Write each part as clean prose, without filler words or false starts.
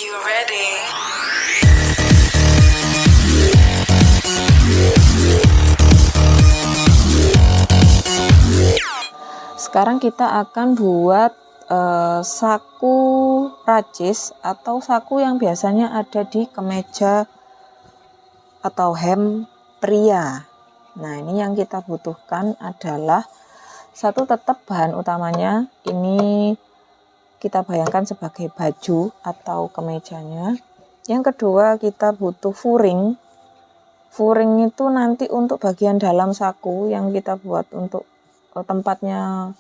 you ready? Sekarang kita akan buat saku racis atau saku yang biasanya ada di kemeja atau hem pria. Nah, ini yang kita butuhkan adalah satu, tetap bahan utamanya ini kita bayangkan sebagai baju atau kemejanya. Yang kedua, kita butuh furing. Furing itu nanti untuk bagian dalam saku yang kita buat untuk tempatnya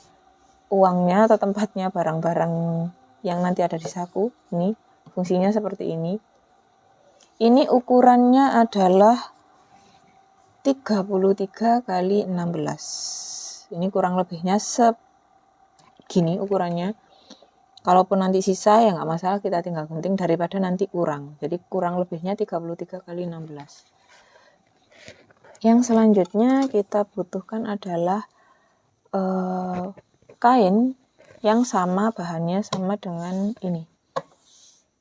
uangnya atau tempatnya barang-barang yang nanti ada di saku. Ini fungsinya seperti ini. Ini ukurannya adalah 33 kali 16. Ini kurang lebihnya segini ukurannya. Kalaupun nanti sisa ya nggak masalah, kita tinggal gunting daripada nanti kurang. Jadi kurang lebihnya 33 kali 16. Yang selanjutnya kita butuhkan adalah kain yang sama bahannya sama dengan ini,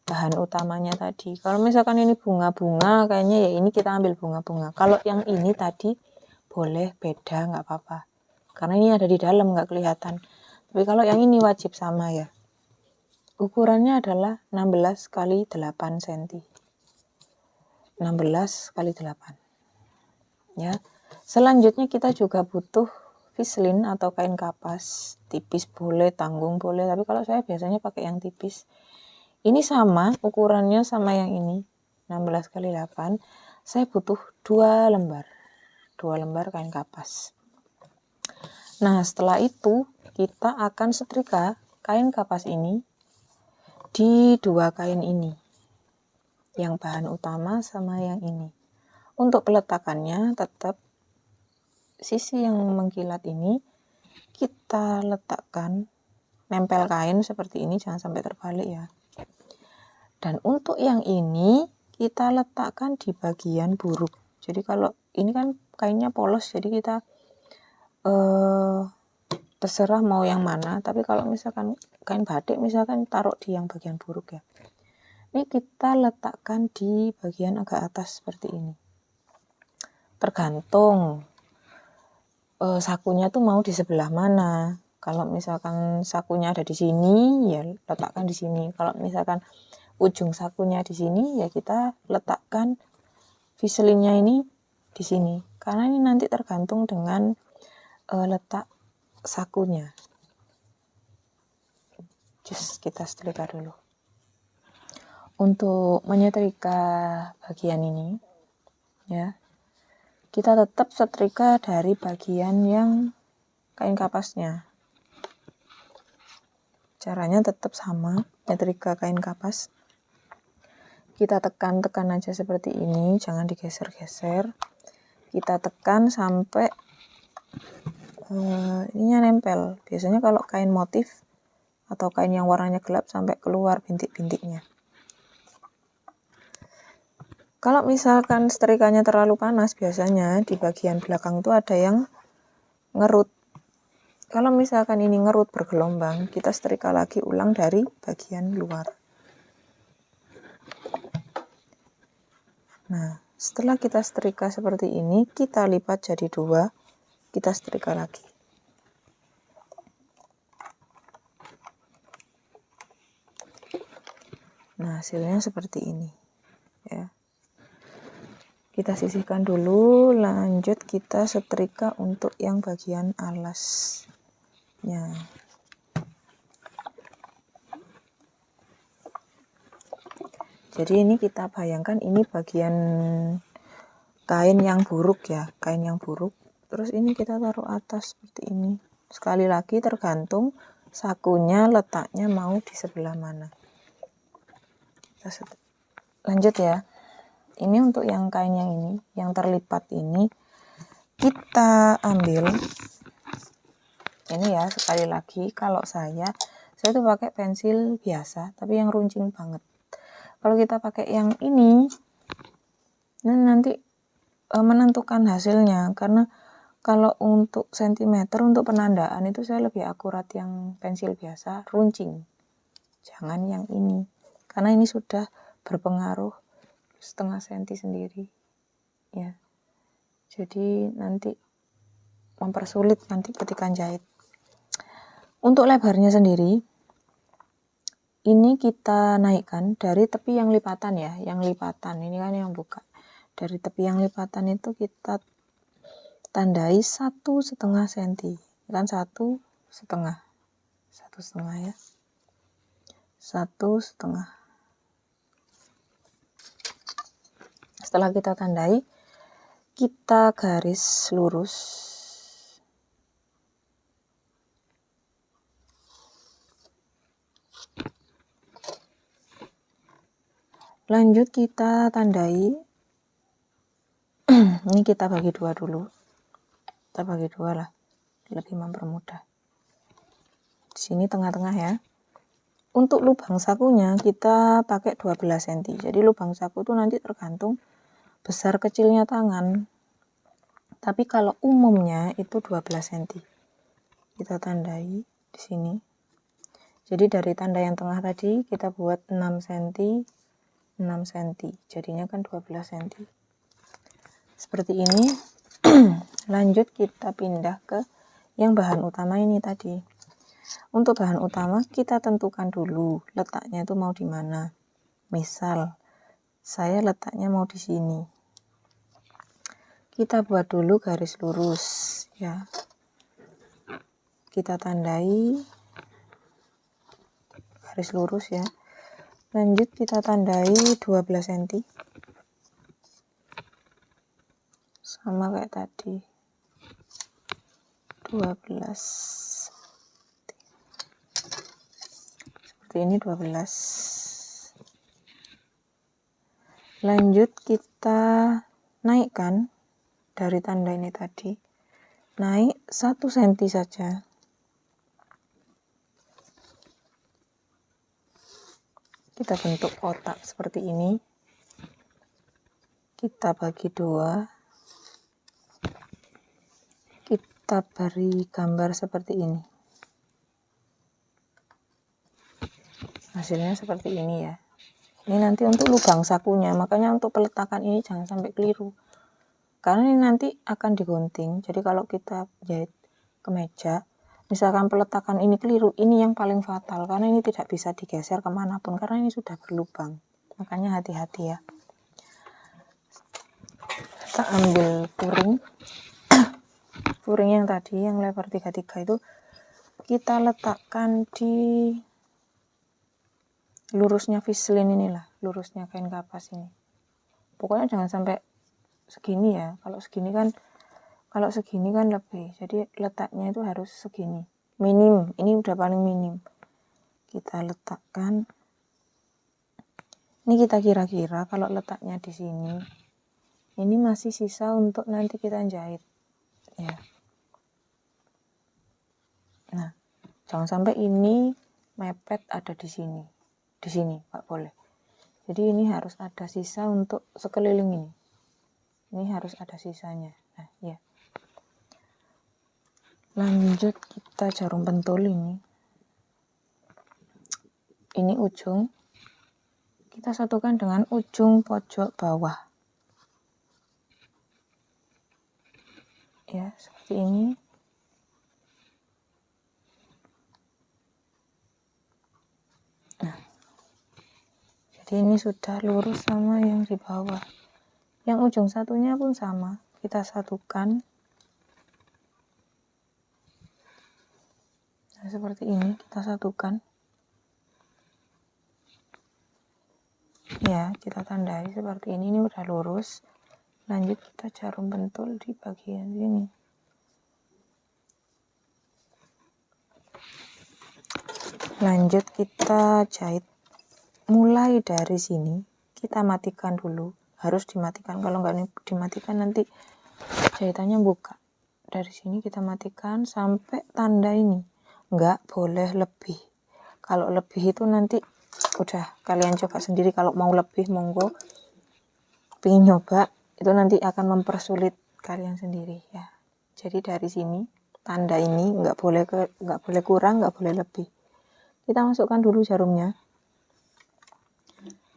bahan utamanya tadi. Kalau misalkan ini bunga-bunga, kayaknya ya ini kita ambil bunga-bunga. Kalau yang ini tadi boleh beda, nggak apa-apa, karena ini ada di dalam nggak kelihatan. Tapi kalau yang ini wajib sama ya. Ukurannya adalah 16 kali 8 cm. 16 kali 8 ya. Selanjutnya kita juga butuh vislin atau kain kapas, tipis boleh, tanggung boleh, tapi kalau saya biasanya pakai yang tipis. Ini sama ukurannya sama yang ini, 16 kali 8. Saya butuh 2 lembar kain kapas. Nah, setelah itu kita akan setrika kain kapas ini di dua kain ini, yang bahan utama sama yang ini. Untuk peletakannya tetap sisi yang mengkilat ini kita letakkan, nempel kain seperti ini, jangan sampai terbalik ya. Dan untuk yang ini kita letakkan di bagian buruk. Jadi kalau ini kan kainnya polos, jadi kita terserah mau yang mana. Tapi kalau misalkan kain batik misalkan taruh di yang bagian buruk ya. Ini kita letakkan di bagian agak atas seperti ini. Tergantung sakunya tuh mau di sebelah mana. Kalau misalkan sakunya ada di sini, ya letakkan di sini. Kalau misalkan ujung sakunya di sini, ya kita letakkan vislinnya ini di sini. Karena ini nanti tergantung dengan letak sakunya. Just kita setrika dulu. Untuk menyetrika bagian ini, ya, kita tetap setrika dari bagian yang kain kapasnya. Caranya tetap sama, nyetrika kain kapas. Kita tekan-tekan aja seperti ini, jangan digeser-geser. Kita tekan sampai ininya nempel. Biasanya kalau kain motif atau kain yang warnanya gelap sampai keluar bintik-bintiknya. Kalau misalkan setrikanya terlalu panas, biasanya di bagian belakang itu ada yang ngerut. Kalau misalkan ini ngerut bergelombang, kita setrika lagi ulang dari bagian luar. Nah, setelah kita setrika seperti ini, kita lipat jadi 2, kita setrika lagi. Nah, hasilnya seperti ini ya. Kita sisihkan dulu, lanjut kita setrika untuk yang bagian alasnya. Jadi ini kita bayangkan ini bagian kain yang buruk ya, kain yang buruk. Terus ini kita taruh atas seperti ini. Sekali lagi tergantung sakunya letaknya mau di sebelah mana. Lanjut ya. Ini untuk yang kain yang ini, yang terlipat ini, kita ambil ini ya. Sekali lagi, kalau saya tuh pakai pensil biasa, tapi yang runcing banget. Kalau kita pakai yang ini, nanti menentukan hasilnya, karena kalau untuk sentimeter, untuk penandaan itu saya lebih akurat yang pensil biasa, runcing. Jangan yang ini, karena ini sudah berpengaruh setengah senti sendiri ya, jadi nanti mempersulit nanti ketika jahit. Untuk lebarnya sendiri ini kita naikkan dari tepi yang lipatan ya, yang lipatan ini kan yang buka, dari tepi yang lipatan itu kita tandai 1,5 senti, kan 1,5 ya, 1,5. Setelah kita tandai, kita garis lurus. Lanjut kita tandai, ini kita bagi 2 dulu. Kita bagi 2 lah, lebih mempermudah. Di sini tengah-tengah ya. Untuk lubang sakunya kita pakai 12 cm. Jadi lubang saku itu nanti tergantung besar kecilnya tangan. Tapi kalau umumnya itu 12 cm. Kita tandai di sini. Jadi dari tanda yang tengah tadi kita buat 6 cm, 6 cm. Jadinya kan 12 cm. Seperti ini. Lanjut kita pindah ke yang bahan utama ini tadi. Untuk bahan utama kita tentukan dulu letaknya itu mau di mana. Misal saya letaknya mau di sini. Kita buat dulu garis lurus ya. Kita tandai garis lurus ya. Lanjut kita tandai 12 cm. Sama kayak tadi. 12. Seperti ini 12. Lanjut kita naikkan dari tanda ini tadi. Naik 1 cm saja. Kita bentuk kotak seperti ini. Kita bagi 2. Kita beri gambar seperti ini. Hasilnya seperti ini ya. Ini nanti untuk lubang sakunya, makanya untuk peletakan ini jangan sampai keliru. Karena ini nanti akan digunting. Jadi kalau kita jahit kemeja, misalkan peletakan ini keliru, ini yang paling fatal. Karena ini tidak bisa digeser kemanapun, karena ini sudah berlubang. Makanya hati-hati ya. Kita ambil puring. Puring yang tadi, yang lebar 33 itu, kita letakkan di lurusnya Vislin inilah, lurusnya kain kapas ini. Pokoknya jangan sampai segini ya. Kalau segini kan lebih. Jadi letaknya itu harus segini. Minim, ini udah paling minim. Kita letakkan. Ini kita kira-kira kalau letaknya di sini, ini masih sisa untuk nanti kita jahit. Ya. Nah, jangan sampai ini mepet ada di sini. Di sini nggak boleh. Jadi ini harus ada sisa untuk sekeliling ini. Ini harus ada sisanya. Nah, ya. Lanjut kita jarum pentul ini. Ini ujung. Kita satukan dengan ujung pojok bawah. Ya, seperti ini. Nah. Jadi ini sudah lurus sama yang di bawah. Yang ujung satunya pun sama. Kita satukan. Nah, seperti ini kita satukan. Ya, kita tandai seperti ini. Ini udah lurus. Lanjut kita jarum pentul di bagian sini. Lanjut kita jahit. Mulai dari sini kita matikan dulu. Harus dimatikan. Kalau nggak dimatikan nanti jahitannya buka. Dari sini kita matikan sampai tanda ini. Nggak boleh lebih. Kalau lebih itu nanti udah kalian coba sendiri. Kalau mau lebih monggo. Pengen nyoba itu nanti akan mempersulit kalian sendiri ya. Jadi dari sini tanda ini nggak boleh kurang, nggak boleh lebih. Kita masukkan dulu jarumnya.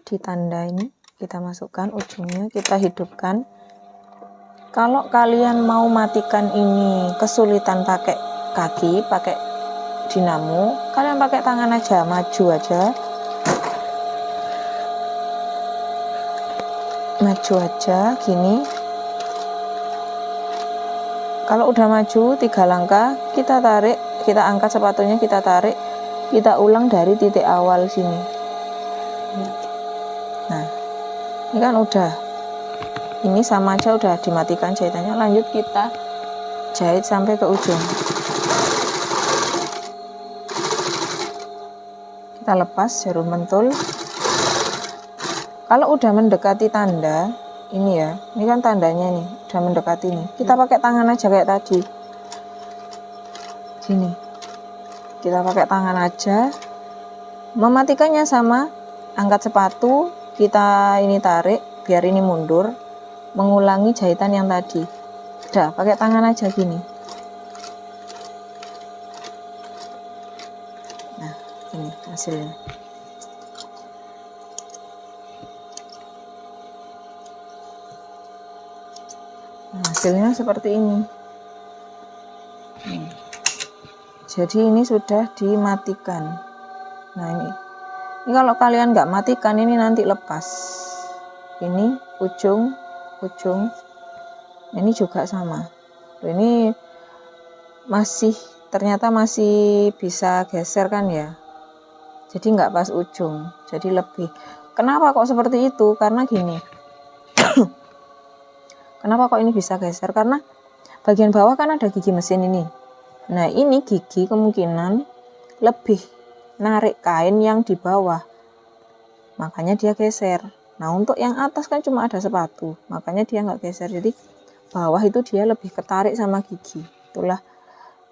di tanda ini kita masukkan ujungnya, kita hidupkan. Kalau kalian mau matikan ini kesulitan pakai kaki, pakai dinamo, kalian pakai tangan aja, maju aja gini. Kalau udah maju 3 langkah, kita tarik, kita angkat sepatunya, kita tarik, kita ulang dari titik awal sini. Nah, ini kan udah, ini sama aja udah dimatikan jahitannya. Lanjut kita jahit sampai ke ujung. Kita lepas jarum pentul. Kalau udah mendekati tanda ini ya, ini kan tandanya nih, udah mendekati nih, kita pakai tangan aja kayak tadi. Sini, kita pakai tangan aja. Mematikannya sama, angkat sepatu, kita ini tarik biar ini mundur, mengulangi jahitan yang tadi. Udah, pakai tangan aja gini. Nah, ini hasilnya. Nah, hasilnya seperti ini. Jadi ini sudah dimatikan. Nah, ini kalau kalian nggak matikan, ini nanti lepas. Ini ujung, ini juga sama. Ini ternyata masih bisa geser kan ya. Jadi nggak pas ujung, jadi lebih. Kenapa kok seperti itu? Karena gini. Kenapa kok ini bisa geser? Karena bagian bawah kan ada gigi mesin ini. Nah, ini gigi kemungkinan lebih narik kain yang di bawah. Makanya dia geser. Nah, untuk yang atas kan cuma ada sepatu. Makanya dia nggak geser. Jadi bawah itu dia lebih ketarik sama gigi. Itulah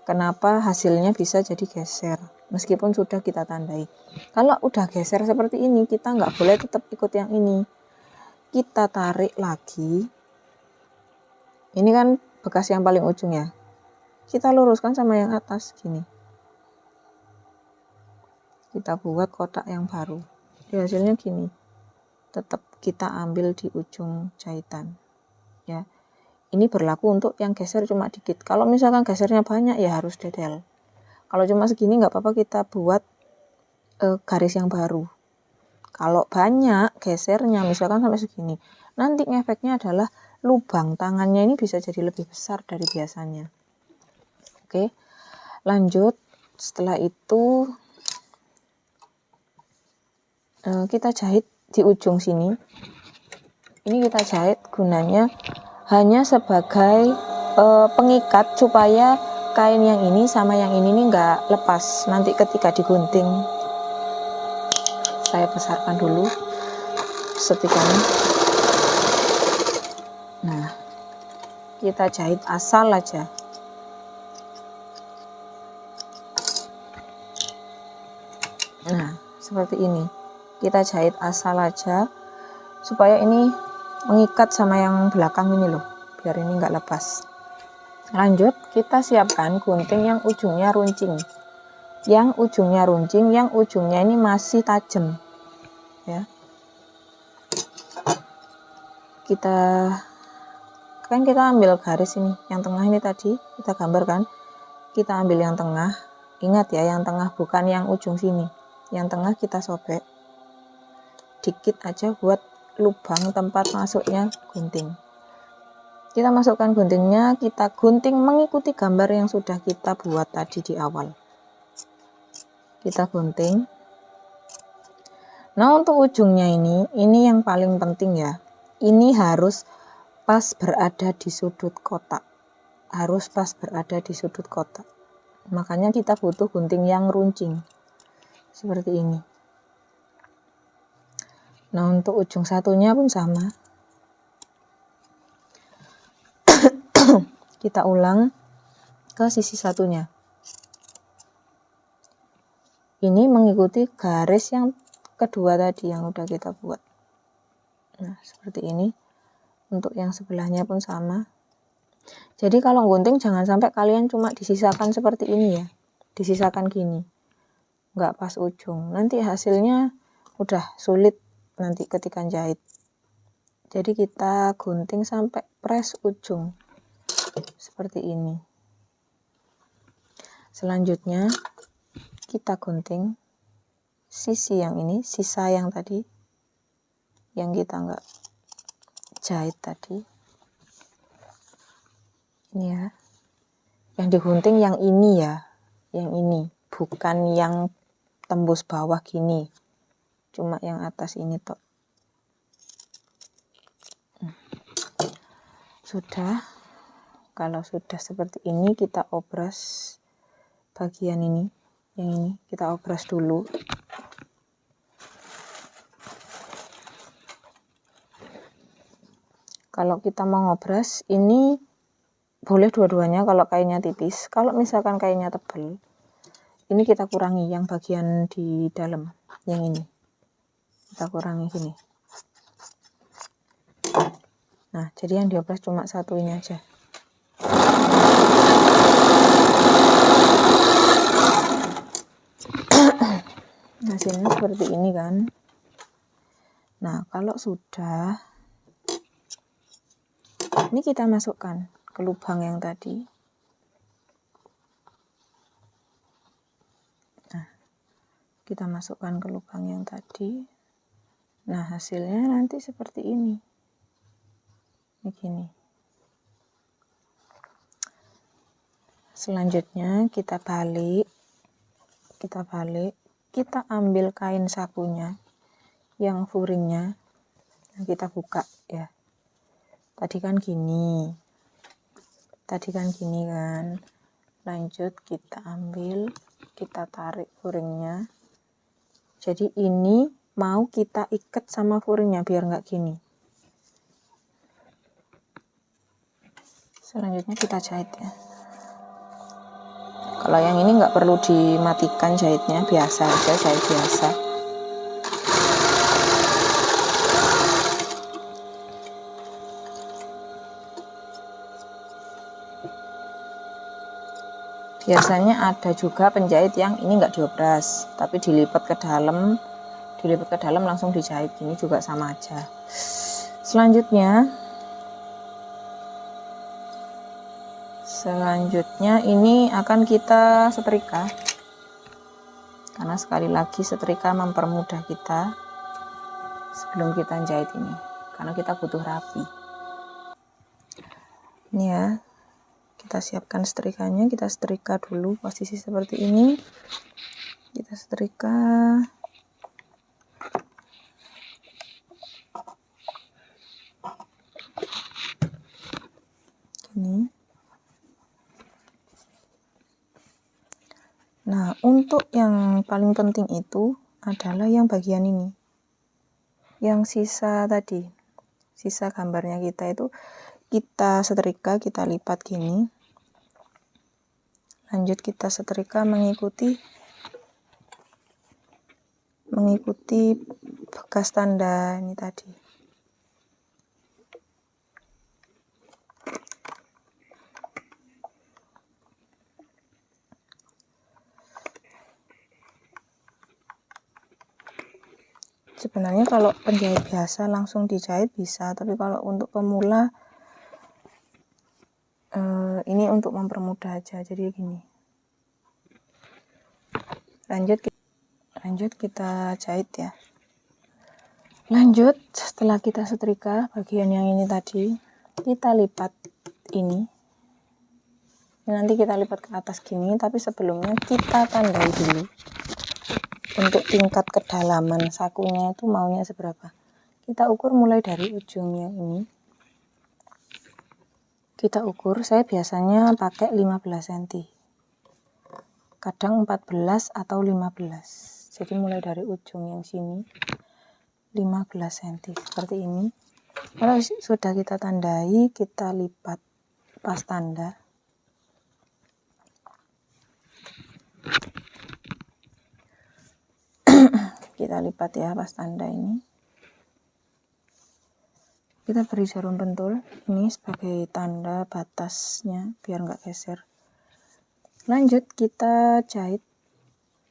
kenapa hasilnya bisa jadi geser. Meskipun sudah kita tandai. Kalau udah geser seperti ini, kita nggak boleh tetap ikut yang ini. Kita tarik lagi. Ini kan bekas yang paling ujung ya. Kita luruskan sama yang atas gini. Kita buat kotak yang baru. Jadi hasilnya gini. Tetap kita ambil di ujung jahitan. Ya. Ini berlaku untuk yang geser cuma dikit. Kalau misalkan gesernya banyak ya harus detail. Kalau cuma segini nggak apa-apa, kita buat garis yang baru. Kalau banyak gesernya misalkan sampai segini, nanti efeknya adalah lubang tangannya ini bisa jadi lebih besar dari biasanya. Oke, lanjut. Setelah itu kita jahit di ujung sini. Ini kita jahit gunanya hanya sebagai pengikat supaya kain yang ini sama yang ini nggak lepas nanti ketika digunting. Saya besarkan dulu setikanya. Nah, kita jahit asal aja. Nah, seperti ini. Kita jahit asal aja supaya ini mengikat sama yang belakang ini loh, biar ini nggak lepas. Lanjut, kita siapkan gunting yang ujungnya runcing. Yang ujungnya runcing, yang ujungnya ini masih tajam. Ya. Kita ambil garis ini, yang tengah ini tadi kita gambarkan. Kita ambil yang tengah. Ingat ya, yang tengah bukan yang ujung sini. Yang tengah kita sobek dikit aja buat lubang tempat masuknya gunting. Kita masukkan guntingnya, kita gunting mengikuti gambar yang sudah kita buat tadi di awal. Kita gunting. Nah, untuk ujungnya ini yang paling penting ya. Ini harus pas berada di sudut kotak. Harus pas berada di sudut kotak. Makanya kita butuh gunting yang runcing. Seperti ini. Nah, untuk ujung satunya pun sama. Kita ulang ke sisi satunya. Ini mengikuti garis yang kedua tadi yang udah kita buat. Nah, seperti ini. Untuk yang sebelahnya pun sama. Jadi kalau gunting jangan sampai kalian cuma disisakan seperti ini ya. Disisakan gini. Nggak pas ujung. Nanti hasilnya udah sulit nanti ketika jahit. Jadi kita gunting sampai press ujung seperti ini. Selanjutnya kita gunting sisi yang ini, sisa yang tadi yang kita enggak jahit tadi. Ini ya. Yang digunting yang ini ya, yang ini, bukan yang tembus bawah gini. Cuma yang atas ini tok. Sudah. Kalau sudah seperti ini, kita obras bagian ini, yang ini kita obras dulu. Kalau kita mau ngobras, ini boleh dua-duanya kalau kainnya tipis. Kalau misalkan kainnya tebal, ini kita kurangi yang bagian di dalam, yang ini. Kita kurangi sini. Nah, jadi yang diobras cuma satu ini aja. Hasilnya seperti ini kan. Nah, kalau sudah, ini kita masukkan ke lubang yang tadi. Nah, kita masukkan ke lubang yang tadi. Nah, hasilnya nanti seperti ini. Begini. Selanjutnya kita balik, kita ambil kain sakunya yang furingnya, kita buka ya. Tadi kan gini kan. Lanjut kita ambil, kita tarik furingnya. Jadi ini mau kita ikat sama furingnya biar nggak gini. Selanjutnya kita jahit ya. Kalau yang ini nggak perlu dimatikan jahitnya, biasa aja, jahit biasa. Biasanya ada juga penjahit yang ini nggak diobras, tapi dilipat ke dalam langsung dijahit. Ini juga sama aja. Selanjutnya ini akan kita setrika, karena sekali lagi setrika mempermudah kita sebelum kita jahit ini, karena kita butuh rapi. Ini ya, kita siapkan setrikanya, kita setrika dulu posisi seperti ini, kita setrika. Gini. Nah, untuk yang paling penting itu adalah yang bagian ini. Yang sisa tadi, sisa gambarnya kita itu kita setrika, kita lipat gini. Lanjut kita setrika mengikuti bekas tanda ini tadi. Sebenarnya kalau penjahit biasa langsung dijahit bisa, tapi kalau untuk pemula ini untuk mempermudah aja, jadi gini. Lanjut kita jahit ya. Lanjut, setelah kita setrika bagian yang ini tadi, kita lipat ini. Nanti kita lipat ke atas gini, tapi sebelumnya kita tandai dulu untuk tingkat kedalaman sakunya itu maunya seberapa. Kita ukur mulai dari ujungnya ini. Kita ukur, saya biasanya pakai 15 cm. Kadang 14 atau 15. Jadi mulai dari ujung yang sini 15 cm seperti ini. Kalau sudah kita tandai, kita lipat pas tanda. Kita lipat ya pas tanda ini. Kita beri jarum pentul ini sebagai tanda batasnya biar nggak geser. Lanjut kita jahit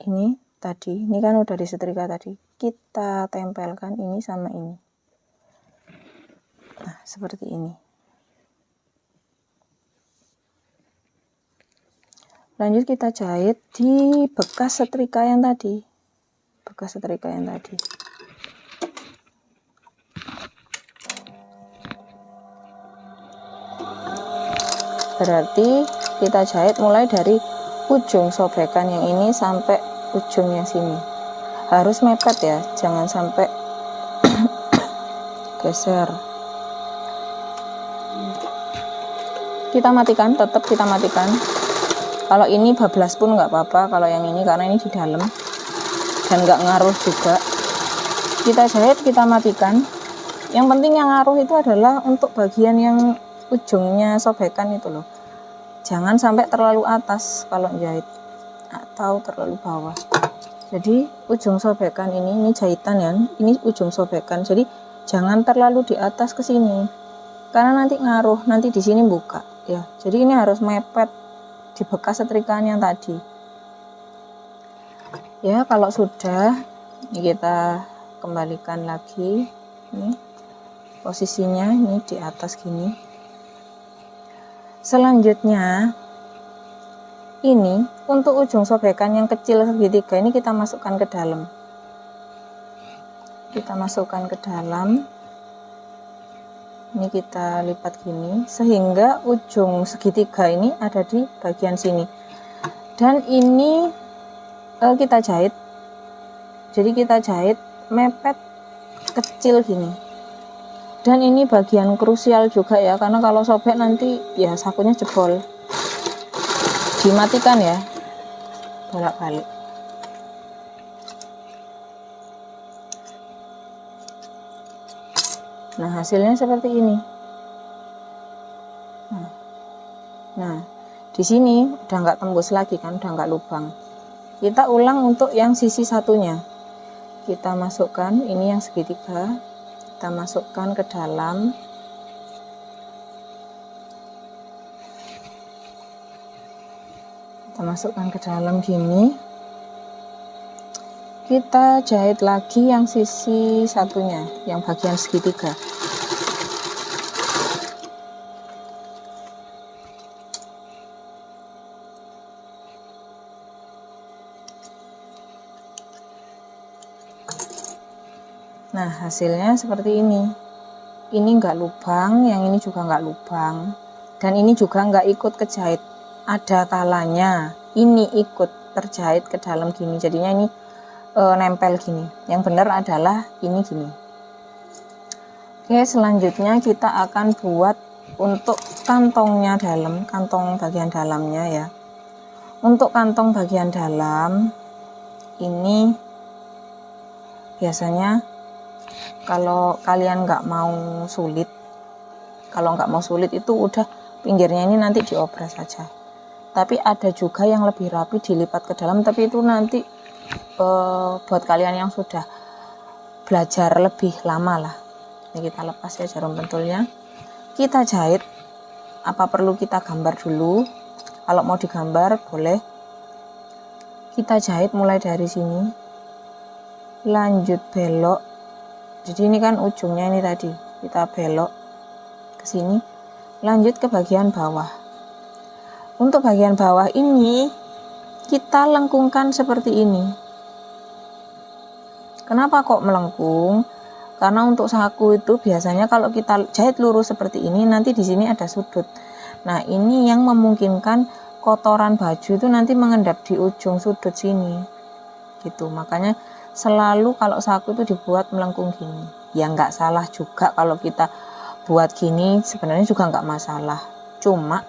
ini tadi. Ini kan udah disetrika tadi. kita tempelkan ini sama ini. Nah, seperti ini. Lanjut kita jahit di bekas setrika yang tadi. Berarti kita jahit mulai dari ujung sobekan yang ini sampai ujung yang sini. Harus mepet ya, jangan sampai geser. Kita matikan, tetap kita matikan. Kalau ini bablas pun nggak apa-apa, kalau yang ini karena ini di dalam dan nggak ngaruh juga. Kita jahit, kita matikan. Yang penting yang ngaruh itu adalah untuk bagian yang ujungnya sobekan itu loh. Jangan sampai terlalu atas kalau jahit atau terlalu bawah. Jadi ujung sobekan ini jahitan ya, ini ujung sobekan. Jadi jangan terlalu di atas ke sini. Karena nanti ngaruh, nanti di sini buka ya. Jadi ini harus mepet di bekas setrikaan yang tadi. Ya, kalau sudah ini kita kembalikan lagi. Ini posisinya ini di atas gini. Selanjutnya ini untuk ujung sobekan yang kecil segitiga ini kita masukkan ke dalam. Ini kita lipat gini sehingga ujung segitiga ini ada di bagian sini. Dan ini kita jahit. Jadi kita jahit mepet kecil gini. Dan ini bagian krusial juga ya, karena kalau sobek nanti ya sakunya jebol. Dimatikan ya, bolak-balik. Nah, hasilnya seperti ini. Nah, di sini udah nggak tembus lagi kan, udah nggak lubang. Kita ulang untuk yang sisi satunya. Kita masukkan ini yang segitiga. Kita masukkan ke dalam. Kita masukkan ke dalam gini. Kita jahit lagi yang sisi satunya, yang bagian segitiga. Nah, hasilnya seperti ini. Ini enggak lubang, yang ini juga enggak lubang. Dan ini juga enggak ikut kejahit. Ada kalanya ini ikut terjahit ke dalam gini. Jadinya ini nempel gini. Yang benar adalah ini gini. Oke, selanjutnya kita akan buat untuk kantongnya dalam, kantong bagian dalamnya ya. Untuk kantong bagian dalam ini biasanya kalau kalian nggak mau sulit, itu udah pinggirnya ini nanti diobras saja. Tapi ada juga yang lebih rapi dilipat ke dalam, tapi itu nanti buat kalian yang sudah belajar lebih lama lah. Ini kita lepas ya jarum pentulnya. Kita jahit. Apa perlu kita gambar dulu? Kalau mau digambar boleh. Kita jahit mulai dari sini. Lanjut belok. Jadi ini kan ujungnya ini tadi, kita belok ke sini, lanjut ke bagian bawah. Untuk bagian bawah ini kita lengkungkan seperti ini. Kenapa kok melengkung? Karena untuk saku itu biasanya kalau kita jahit lurus seperti ini, nanti di sini ada sudut. Nah, ini yang memungkinkan kotoran baju itu nanti mengendap di ujung sudut sini. Gitu. Makanya selalu kalau saku itu dibuat melengkung gini. Ya nggak salah juga kalau kita buat gini, sebenarnya juga nggak masalah. Cuma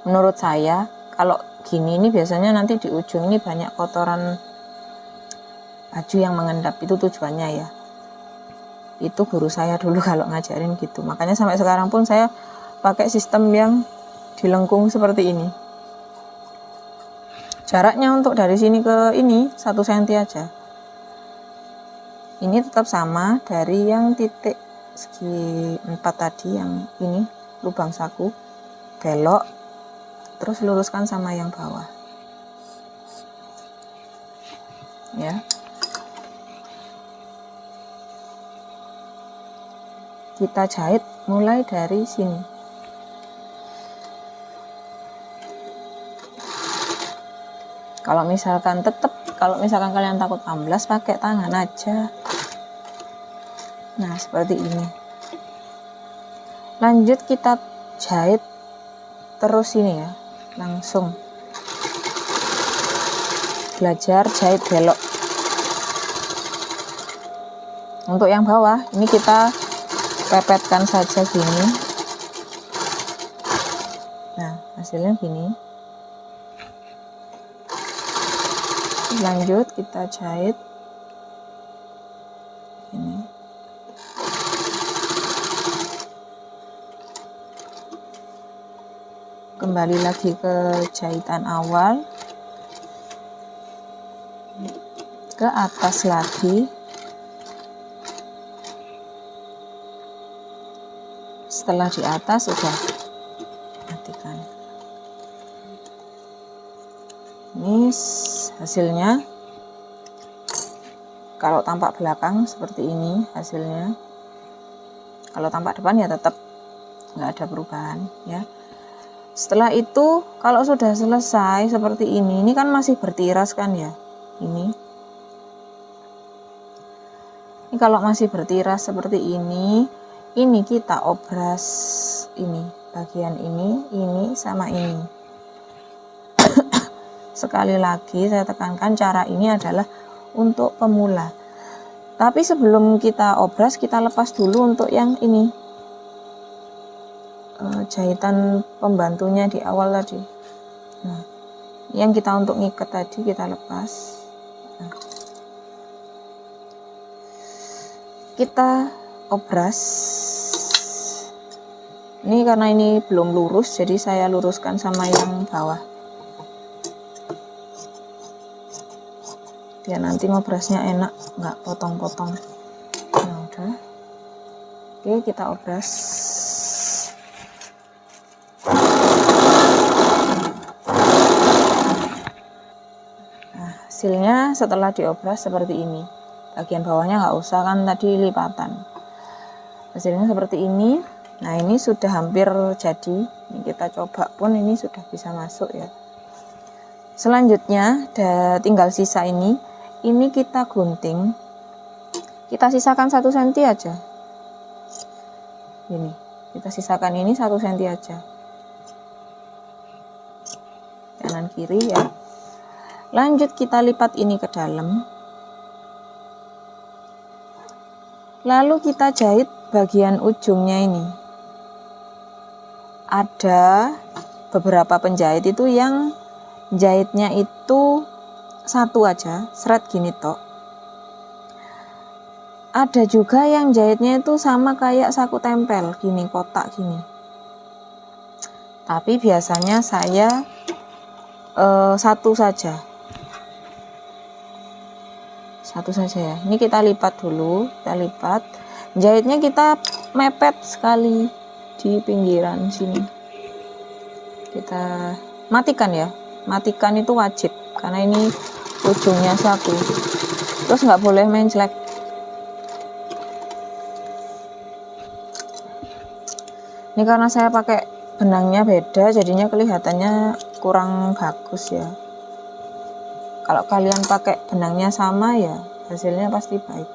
menurut saya kalau gini ini biasanya nanti di ujung ini banyak kotoran baju yang mengendap. Itu tujuannya ya. Itu guru saya dulu kalau ngajarin gitu. Makanya sampai sekarang pun saya pakai sistem yang dilengkung seperti ini. Jaraknya untuk dari sini ke ini 1 cm aja. Ini tetap sama dari yang titik segi 4 tadi, yang ini lubang saku, belok, terus luruskan sama yang bawah. Ya. kita jahit mulai dari sini. Kalau misalkan kalian takut amblas, pakai tangan aja. Nah, seperti ini. Lanjut kita jahit terus ini ya, langsung belajar jahit belok. Untuk yang bawah ini kita pepetkan saja gini. Nah, hasilnya gini. Lanjut kita jahit ini. Kembali lagi ke jahitan awal, ke atas lagi. Setelah di atas sudah matikan. Ini hasilnya. Kalau tampak belakang seperti ini hasilnya. Kalau tampak depan ya tetap nggak ada perubahan ya. Setelah itu kalau sudah selesai seperti ini kan masih bertiras kan ya. Ini kalau masih bertiras seperti ini kita obras ini, bagian ini sama ini. Sekali lagi saya tekankan, cara ini adalah untuk pemula. Tapi sebelum kita obras, kita lepas dulu untuk yang ini, jahitan pembantunya di awal tadi. Nah, yang kita untuk ngikat tadi kita lepas. Nah, kita obras. Ini karena ini belum lurus, jadi saya luruskan sama yang bawah. Biar nanti ngobrasnya enak, nggak potong-potong. Nah, udah. Oke, kita obras. Nah, hasilnya setelah diobras seperti ini. Bagian bawahnya nggak usah, kan tadi lipatan. Hasilnya seperti ini. Nah, ini sudah hampir jadi. Ini kita coba pun ini sudah bisa masuk ya. Selanjutnya tinggal sisa ini kita gunting. Kita sisakan 1 cm aja. Ini kita sisakan ini 1 cm aja, kanan kiri ya. Lanjut kita lipat ini ke dalam, lalu kita jahit bagian ujungnya ini. Ada beberapa penjahit itu yang jahitnya itu 1 aja, seret gini tok. Ada juga yang jahitnya itu sama kayak saku tempel, gini, kotak gini. Tapi biasanya saya 1 saja. 1 saja ya. Ini kita lipat dulu, kita lipat. Jahitnya kita mepet sekali di pinggiran sini. Kita matikan ya. Matikan itu wajib karena ini ujungnya saku. Terus nggak boleh menclek. Ini karena saya pakai benangnya beda, jadinya kelihatannya kurang bagus ya. Kalau kalian pakai benangnya sama ya hasilnya pasti baik.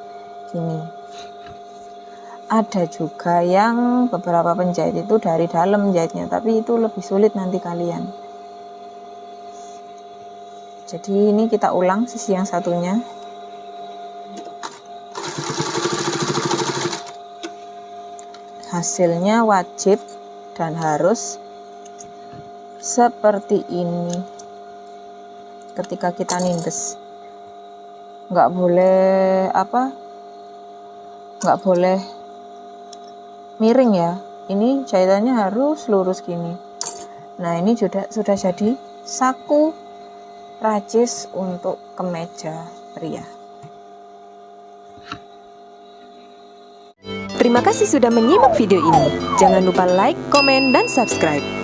Gini. Ada juga yang beberapa penjahit itu dari dalam jahitnya, tapi itu lebih sulit nanti kalian. Jadi ini kita ulang sisi yang satunya. Hasilnya wajib dan harus seperti ini ketika kita nindes. Nggak boleh nggak boleh miring ya. Ini jahitannya harus lurus gini. Nah, ini sudah jadi saku racis untuk kemeja pria. Terima kasih sudah menyimak video ini. Jangan lupa like, komen, dan subscribe.